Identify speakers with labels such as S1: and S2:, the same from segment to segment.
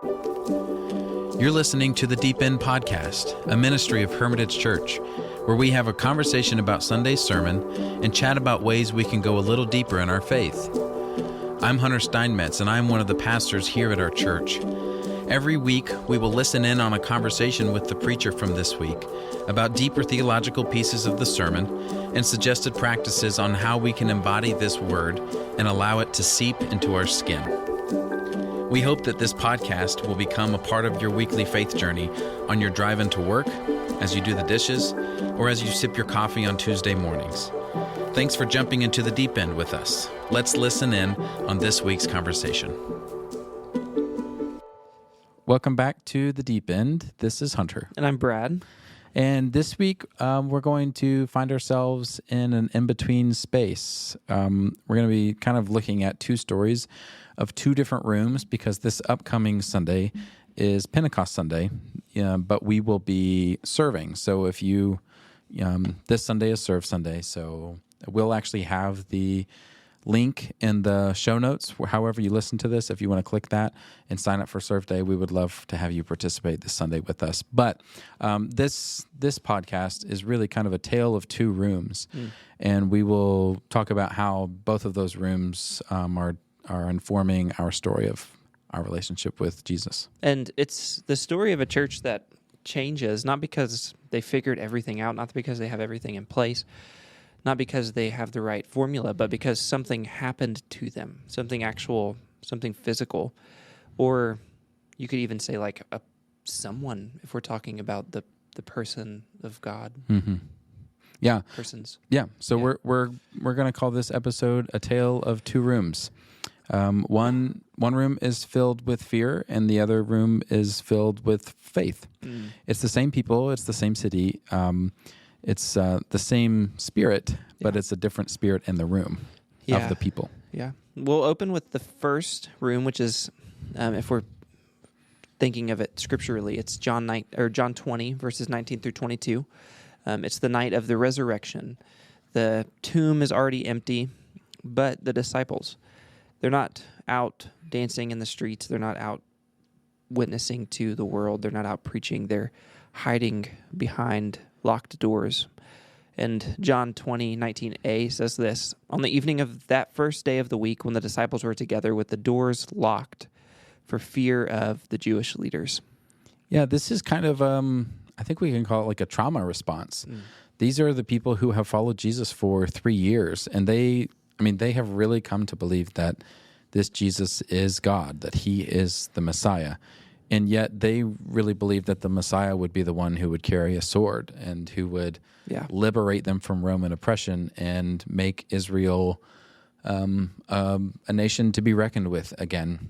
S1: You're listening to the Deep End Podcast, a ministry of Hermitage Church, where we have a conversation about Sunday's sermon and chat about ways we can go a little deeper in our faith. I'm Hunter Steinmetz, and I'm one of the pastors here at our church. Every week, we will listen in on a conversation with the preacher from this week about deeper theological pieces of the sermon and suggested practices on how we can embody this word and allow it to seep into our skin. We hope that this podcast will become a part of your weekly faith journey on your drive into work, as you do the dishes, or as you sip your coffee on Tuesday mornings. Thanks for jumping into the deep end with us. Let's listen in on this week's conversation. Welcome back to the Deep End. This is Hunter.
S2: And I'm Brad.
S1: And this week, we're going to find ourselves in an in-between space. We're going to be kind of looking at two stories of two different rooms because this upcoming Sunday is Pentecost Sunday, but we will be serving. So if you, this Sunday is Serve Sunday, so we'll actually have the link in the show notes, however you listen to this. If you want to click that and sign up for Serve Day, we would love to have you participate this Sunday with us. But this podcast is really kind of a tale of two rooms, and we will talk about how both of those rooms are informing our story of our relationship with Jesus.
S2: And it's the story of a church that changes, not because they figured everything out, not because they have everything in place, not because they have the right formula, but because something happened to them, something actual, something physical. Or you could even say like someone, if we're talking about the person of God.
S1: Mm-hmm. Yeah.
S2: Persons.
S1: Yeah. So we're going to call this episode A Tale of Two Rooms. One room is filled with fear, and the other room is filled with faith. It's the same people. It's the same city. It's the same spirit, but it's a different spirit in the room of the people.
S2: Yeah. We'll open with the first room, which is, if we're thinking of it scripturally, it's John 20, verses 19 through 22. It's the night of the resurrection. The tomb is already empty, but the disciples, they're not out dancing in the streets. They're not out witnessing to the world. They're not out preaching. They're hiding behind locked doors. And John 20:19a says this: on the evening of that first day of the week, when the disciples were together with the doors locked for fear of the Jewish leaders.
S1: Yeah, this is kind of, I think we can call it like a trauma response. These are the people who have followed Jesus for 3 years, and they have really come to believe that this Jesus is God, that he is the Messiah. And yet they really believed that the Messiah would be the one who would carry a sword and who would liberate them from Roman oppression and make Israel a nation to be reckoned with again.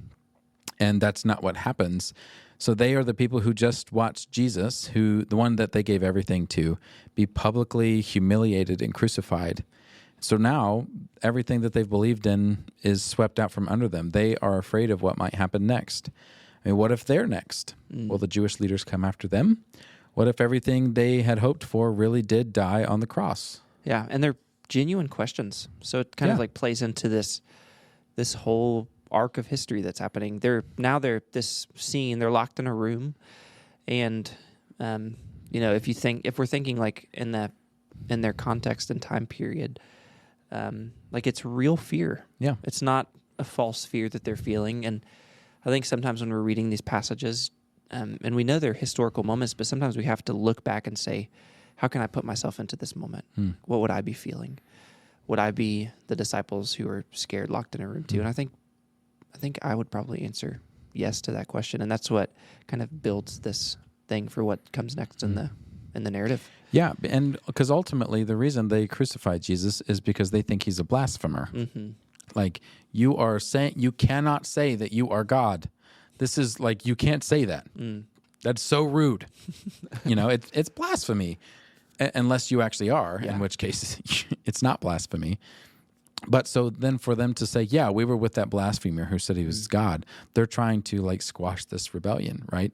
S1: And that's not what happens. So they are the people who just watched Jesus, the one that they gave everything to, be publicly humiliated and crucified. So now everything that they've believed in is swept out from under them. They are afraid of what might happen next. I mean, what if they're next? Will the Jewish leaders come after them? What if everything they had hoped for really did die on the cross?
S2: Yeah, and they're genuine questions. So it kind of like plays into this whole arc of history that's happening. They're this scene. They're locked in a room, and if we're thinking like in their context and time period, like it's real fear. Yeah, it's not a false fear that they're feeling. And I think sometimes when we're reading these passages, and we know they're historical moments, but sometimes we have to look back and say, how can I put myself into this moment? What would I be feeling? Would I be the disciples who are scared, locked in a room too? And I think I would probably answer yes to that question, and that's what kind of builds this thing for what comes next in the narrative. Yeah,
S1: and because ultimately the reason they crucified Jesus is because they think he's a blasphemer. Like, you cannot say that you are God. This is like, you can't say that. That's so rude. It's blasphemy, unless you actually are, in which case it's not blasphemy. But so then for them to say, we were with that blasphemer who said he was God, they're trying to like squash this rebellion, right?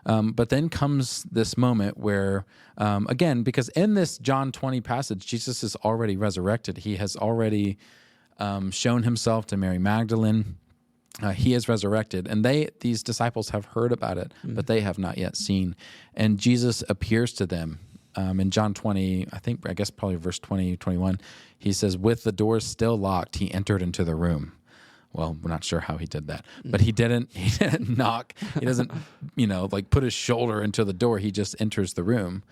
S1: But then comes this moment where, again, because in this John 20 passage, Jesus is already resurrected. He has already shown himself to Mary Magdalene. he is resurrected, and these disciples have heard about it, but they have not yet seen. And Jesus appears to them in John 20, I guess probably verse 20, 21. He says, with the doors still locked, he entered into the room. Well, we're not sure how he did that, but he didn't knock. He doesn't, like put his shoulder into the door. He just enters the room.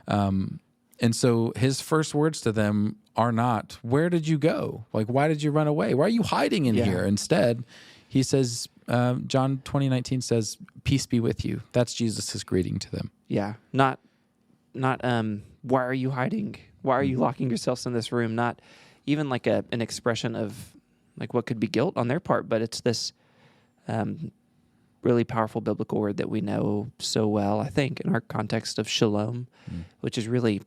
S1: And so his first words to them are not, where did you go? Like, why did you run away? Why are you hiding in here? Instead, he says, John 20:19 says, peace be with you. That's Jesus' greeting to them.
S2: Yeah. Not, why are you hiding? Why are you locking yourselves in this room? Not even like an expression of like what could be guilt on their part, but it's this really powerful biblical word that we know so well, I think, in our context of shalom, which is really,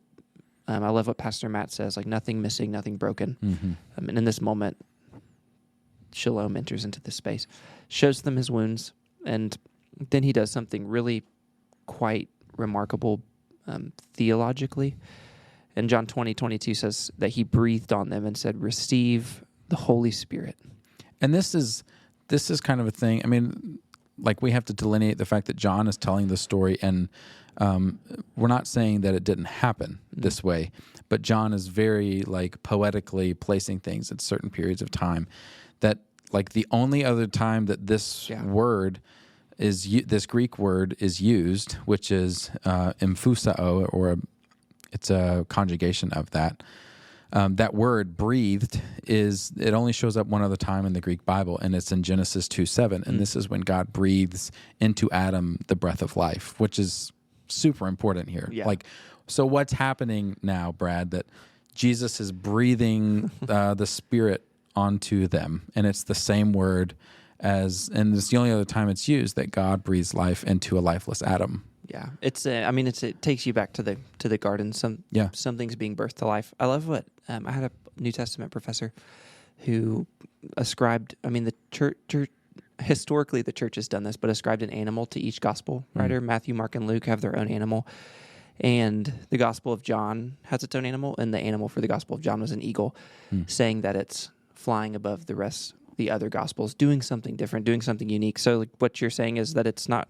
S2: I love what Pastor Matt says, like nothing missing, nothing broken. And in this moment, shalom enters into this space, shows them his wounds, and then he does something really quite remarkable theologically. And John 20:22 says that he breathed on them and said, receive the Holy Spirit.
S1: And this is kind of a thing. I mean, like we have to delineate the fact that John is telling the story, and we're not saying that it didn't happen this way, but John is very like poetically placing things at certain periods of time. That like the only other time that this word is this Greek word is used, which is emphusao, or it's a conjugation of that. That word breathed it only shows up one other time in the Greek Bible, and it's in Genesis 2:7. And this is when God breathes into Adam the breath of life, which is super important here.
S2: Yeah.
S1: Like, so what's happening now, Brad, that Jesus is breathing the Spirit onto them, and it's the same word and it's the only other time it's used that God breathes life into a lifeless Adam.
S2: Yeah, it takes you back to the garden. Something's being birthed to life. I love what I had a New Testament professor who ascribed. I mean, the church historically the church has done this, but ascribed an animal to each gospel writer. Matthew, Mark, and Luke have their own animal, and the Gospel of John has its own animal, and the animal for the Gospel of John was an eagle, saying that it's flying above the other gospels, doing something different, doing something unique. So, like, what you're saying is that it's not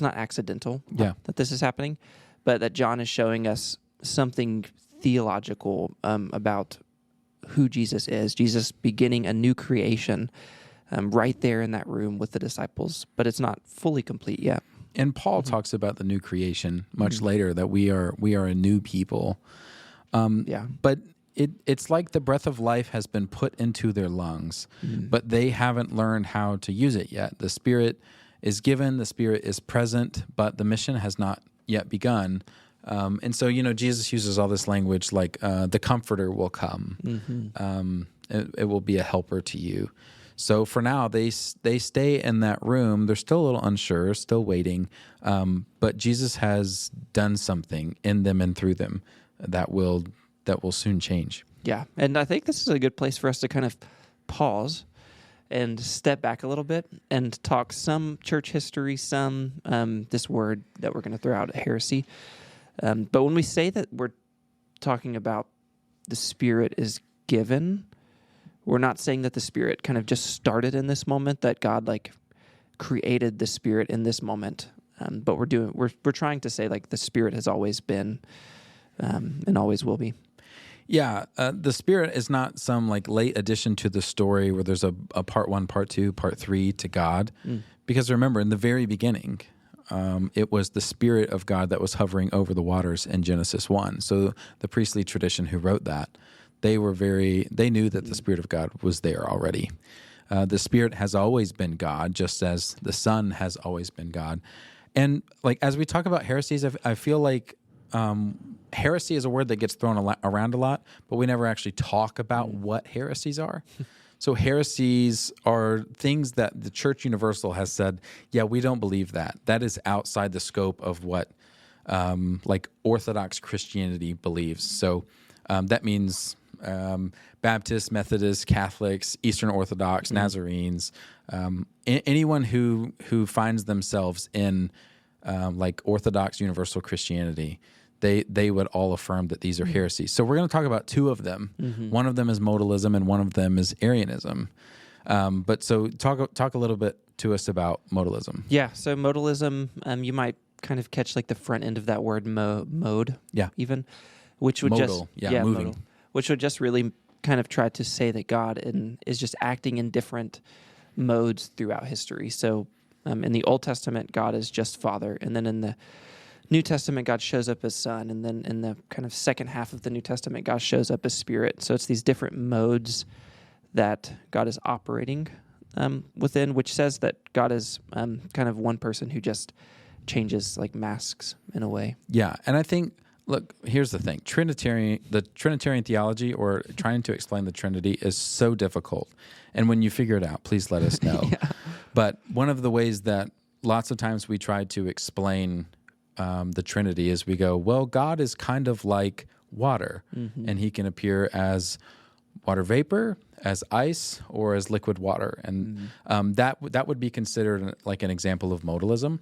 S2: accidental that this is happening, but that John is showing us something theological about who Jesus is. Jesus beginning a new creation right there in that room with the disciples, but it's not fully complete yet.
S1: And Paul talks about the new creation much later, that we are a new people. But it's like the breath of life has been put into their lungs, but they haven't learned how to use it yet. The Spirit is given, the Spirit is present, but the mission has not yet begun. And so, Jesus uses all this language like the Comforter will come. It will be a helper to you. So for now, they stay in that room. They're still a little unsure, still waiting, but Jesus has done something in them and through them that will soon change.
S2: Yeah, and I think this is a good place for us to kind of pause and step back a little bit and talk some church history, some this word that we're going to throw out, heresy. But when we say that we're talking about the Spirit is given, we're not saying that the Spirit kind of just started in this moment, that God like created the Spirit in this moment. But we're trying to say like the Spirit has always been and always will be.
S1: Yeah, the Spirit is not some like late addition to the story where there's a part 1, part 2, part 3 to God. Because remember, in the very beginning, it was the Spirit of God that was hovering over the waters in Genesis 1. So the priestly tradition who wrote that, they knew that the Spirit of God was there already. The Spirit has always been God, just as the Son has always been God. And like as we talk about heresies, I feel like heresy is a word that gets thrown around a lot, but we never actually talk about what heresies are. So heresies are things that the Church Universal has said, yeah, we don't believe that. That is outside the scope of what like Orthodox Christianity believes. So that means Baptists, Methodists, Catholics, Eastern Orthodox, Nazarenes, anyone who finds themselves in like Orthodox Universal Christianity, they would all affirm that these are heresies. So we're going to talk about two of them. One of them is modalism and one of them is Arianism. But so talk a little bit to us about modalism.
S2: Yeah. So modalism, you might kind of catch like the front end of that word mode.
S1: Yeah.
S2: Even, which would
S1: Modal, moving.
S2: modal, which would just really kind of try to say that God is just acting in different modes throughout history. So in the Old Testament, God is just Father, and then in the New Testament, God shows up as Son, and then in the kind of second half of the New Testament, God shows up as Spirit. So it's these different modes that God is operating within, which says that God is kind of one person who just changes, like masks in a way.
S1: Yeah, and I think, look, here's the thing. The Trinitarian theology, or trying to explain the Trinity, is so difficult. And when you figure it out, please let us know.
S2: Yeah.
S1: But one of the ways that lots of times we try to explain the Trinity is we go, well, God is kind of like water, and he can appear as water vapor, as ice, or as liquid water. And that would be considered like an example of modalism,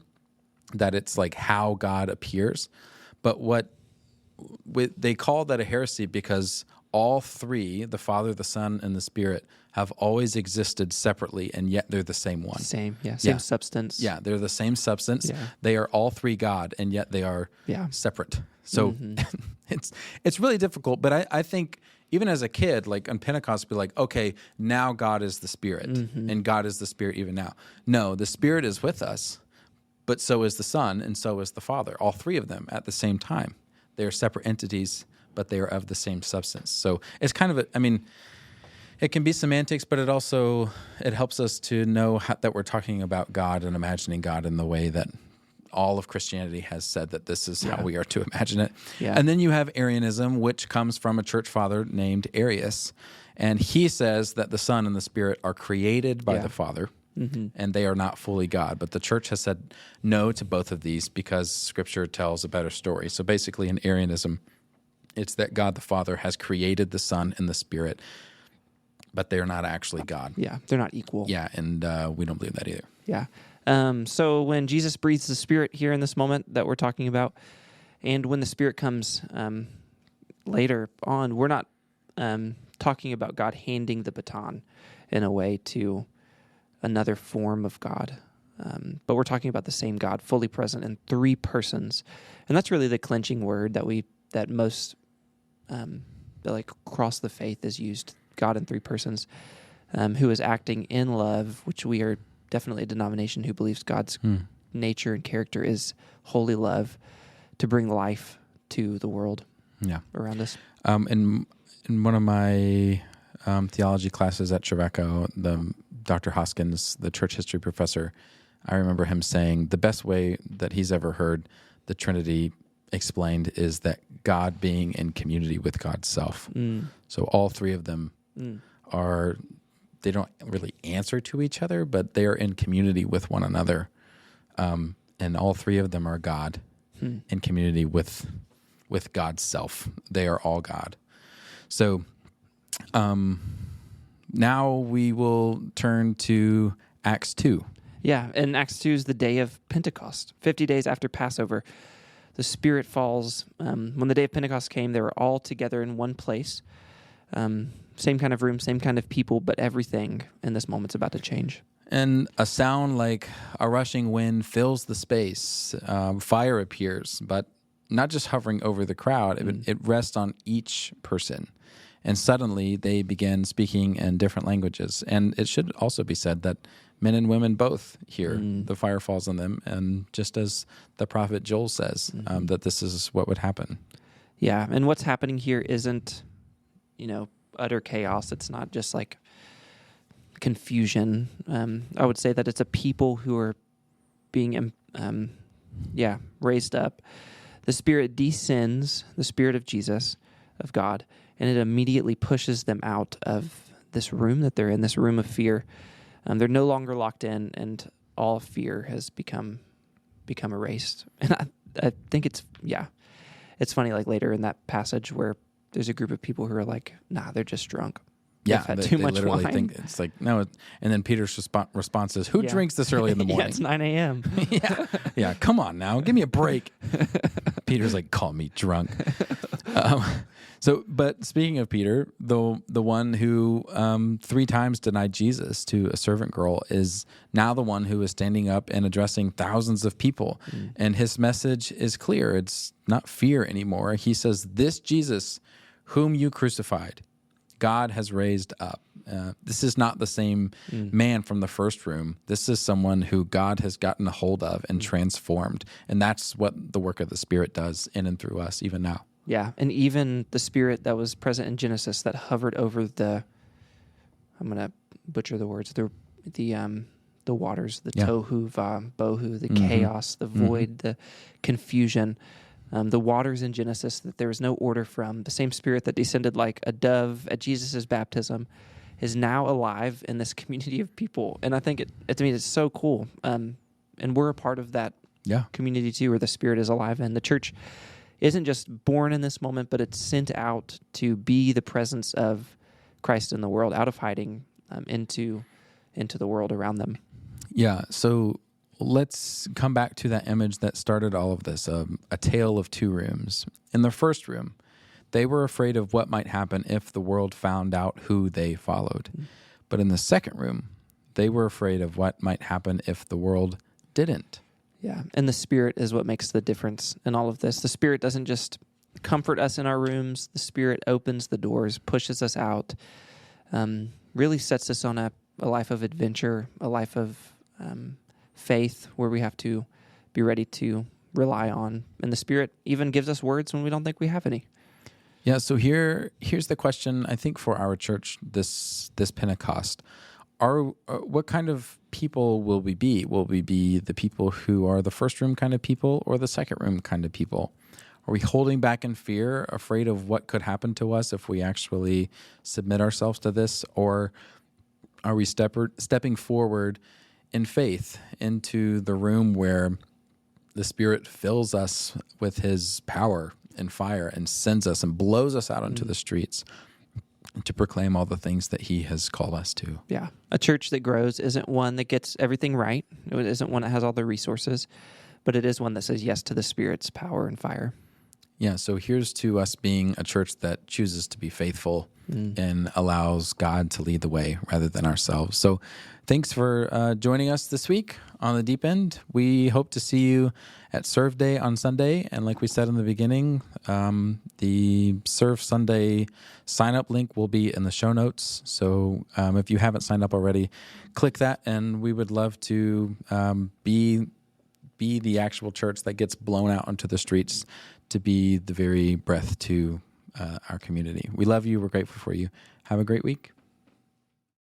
S1: that it's like how God appears. But they call that a heresy because all three, the Father, the Son, and the Spirit, have always existed separately, and yet they're the same one.
S2: Same
S1: Yeah.
S2: substance.
S1: Yeah, they're the same substance.
S2: Yeah.
S1: They are all three God, and yet they are separate. So it's really difficult. But I think even as a kid, like on Pentecost, be like, okay, now God is the Spirit, and God is the Spirit even now. No, the Spirit is with us, but so is the Son, and so is the Father. All three of them at the same time. They are separate entities, but they are of the same substance. So it's kind of it can be semantics, but it helps us to know that we're talking about God and imagining God in the way that all of Christianity has said that this is how we are to imagine it.
S2: Yeah.
S1: And then you have Arianism, which comes from a church father named Arius. And he says that the Son and the Spirit are created by the Father, and they are not fully God. But the church has said no to both of these because Scripture tells a better story. So basically in Arianism, it's that God the Father has created the Son and the Spirit, but they're not actually God.
S2: Yeah, they're not equal.
S1: Yeah, and we don't believe that either.
S2: Yeah. So when Jesus breathes the Spirit here in this moment that we're talking about, and when the Spirit comes later on, we're not talking about God handing the baton in a way to another form of God. But we're talking about the same God, fully present in three persons. And that's really the clinching word that most like across the faith is used. God in three persons, who is acting in love, which we are definitely a denomination who believes God's nature and character is holy love, to bring life to the world around us.
S1: In one of my theology classes at Trevecco, Dr. Hoskins, the church history professor, I remember him saying the best way that he's ever heard the Trinity explained is that God being in community with God's self. So all three of them they don't really answer to each other, but they are in community with one another. And all three of them are God in community with God's self. They are all God. So now we will turn to Acts 2.
S2: Yeah, and Acts 2 is the day of Pentecost, 50 days after Passover. The Spirit falls. When the day of Pentecost came, they were all together in one place. Same kind of room, same kind of people, but everything in this moment's about to change.
S1: And a sound like a rushing wind fills the space. Fire appears, but not just hovering over the crowd. It rests on each person. And suddenly they begin speaking in different languages. And it should also be said that men and women both hear the fire falls on them. And just as the prophet Joel says, that this is what would happen.
S2: Yeah, and what's happening here isn't, utter chaos. It's not just like confusion. I would say that it's a people who are being, raised up. The Spirit descends, the Spirit of Jesus, of God, and it immediately pushes them out of this room that they're in, this room of fear. They're no longer locked in, and all fear has become erased. And I think it's funny, like later in that passage where there's a group of people who are like, nah, they're just drunk.
S1: Yeah,
S2: They've had too much
S1: literally
S2: wine.
S1: think it's like, no. And then Peter's response is, who drinks this early in the morning?
S2: Yeah, it's 9 a.m.
S1: Yeah, come on now. Give me a break. Peter's like, call me drunk. So, but speaking of Peter, the one who 3 times denied Jesus to a servant girl is now the one who is standing up and addressing thousands of people. And his message is clear. It's not fear anymore. He says, "This Jesus whom you crucified, God has raised up." This is not the same man from the first room. This is someone who God has gotten a hold of and transformed. And that's what the work of the Spirit does in and through us even now.
S2: Yeah, and even the Spirit that was present in Genesis that hovered over I'm going to butcher the words, the waters, the tohu, bohu, the chaos, the void, the confusion, the waters in Genesis that there was no order from. The same Spirit that descended like a dove at Jesus' baptism is now alive in this community of people. And I think to me, it's so cool. And we're a part of that community too, where the Spirit is alive. And the church isn't just born in this moment, but it's sent out to be the presence of Christ in the world, out of hiding into the world around them.
S1: Yeah, so let's come back to that image that started all of this, a tale of 2 rooms. In the first room, they were afraid of what might happen if the world found out who they followed. But in the second room, they were afraid of what might happen if the world didn't.
S2: Yeah, and the Spirit is what makes the difference in all of this. The Spirit doesn't just comfort us in our rooms. The Spirit opens the doors, pushes us out, really sets us on a life of adventure, a life of faith where we have to be ready to rely on. And the Spirit even gives us words when we don't think we have any.
S1: Yeah, so here's the question, I think, for our church this Pentecost. What kind of people will we be? Will we be the people who are the first room kind of people or the second room kind of people? Are we holding back in fear, afraid of what could happen to us if we actually submit ourselves to this? Or are we stepping forward in faith into the room where the Spirit fills us with His power and fire and sends us and blows us out into the streets to proclaim all the things that He has called us to?
S2: Yeah. A church that grows isn't one that gets everything right. It isn't one that has all the resources, but it is one that says yes to the Spirit's power and fire.
S1: Yeah, so here's to us being a church that chooses to be faithful and allows God to lead the way rather than ourselves. So thanks for joining us this week on The Deep End. We hope to see you at Serve Day on Sunday. And like we said in the beginning, the Serve Sunday sign-up link will be in the show notes. So if you haven't signed up already, click that, and we would love to be the actual church that gets blown out onto the streets to be the very breath to our community. We love you. We're grateful for you. Have a great week.